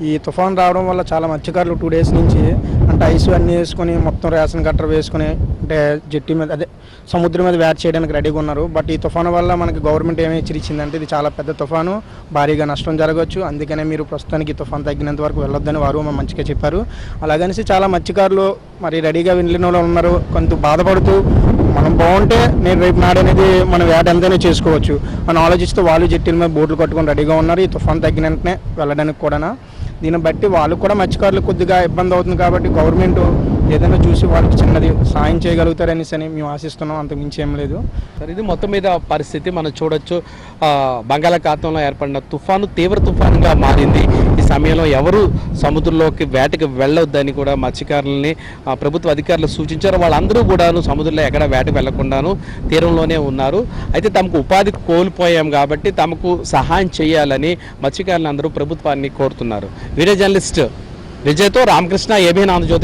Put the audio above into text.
ఈ తుఫాన్ రావడం వల్ల చాలా మత్స్యకారులు 2 డేస్ నుంచి అంటే ఐస్ అన్నీ వేసుకొని మొత్తం రేషన్ కట్టర్ వేసుకొని అంటే జట్టి మీద అదే సముద్రం మీద వేట చేయడానికి రెడీగా ఉన్నారు. బట్ ఈ తుఫాను వల్ల మనకి గవర్నమెంట్ ఏమి హెచ్చరించిందంటే ఇది చాలా పెద్ద తుఫాను, భారీగా నష్టం జరగవచ్చు, అందుకనే మీరు ప్రస్తుతానికి తుఫాను తగ్గినంత వరకు వెళ్ళొద్దని వారు మంచిగా చెప్పారు. అలాగనేసి చాలా మత్స్యకారులు మరి రెడీగా వెళ్ళిన వాళ్ళు ఉన్నారు. కొంత బాధపడుతూ మనం బాగుంటే నేను రేపు నాడనేది మనం వేట ఎంతైనా చేసుకోవచ్చు అని ఆలోచిస్తూ వాళ్ళు జట్టీల మీద బోట్లు కట్టుకొని రెడీగా ఉన్నారు. ఈ తుఫాను తగ్గిన వెంటనే వెళ్ళడానికి కూడా. దీన్ని బట్టి వాళ్ళు కూడా మత్స్యకారులు కొద్దిగా ఇబ్బంది అవుతుంది కాబట్టి గవర్నమెంట్ ఏదైనా చూసి వాళ్ళకి చిన్నది సాయం చేయగలుగుతారనేసి అని మేము ఆశిస్తున్నాం, అంతకు మించి ఏం లేదు. సరే, ఇది మొత్తం మీద పరిస్థితి మనం చూడొచ్చు. బంగాళాఖాతంలో ఏర్పడిన తుఫాను తీవ్ర తుఫానుగా మారింది. ఈ సమయంలో ఎవరు సముద్రంలోకి వేటకి వెళ్ళొద్దని కూడా మత్స్యకారులని ప్రభుత్వ అధికారులు సూచించారు. వాళ్ళందరూ కూడాను సముద్రంలో ఎక్కడ వేటకు వెళ్లకుండాను తీరంలోనే ఉన్నారు. అయితే తమకు ఉపాధి కోల్పోయాం కాబట్టి తమకు సహాయం చేయాలని మత్స్యకారులు అందరూ ప్రభుత్వాన్ని కోరుతున్నారు. వీడియో జర్నలిస్ట్ విజయ్తో రామకృష్ణ, ఏబీఎన్ ఆంధ్రజ్యోతి.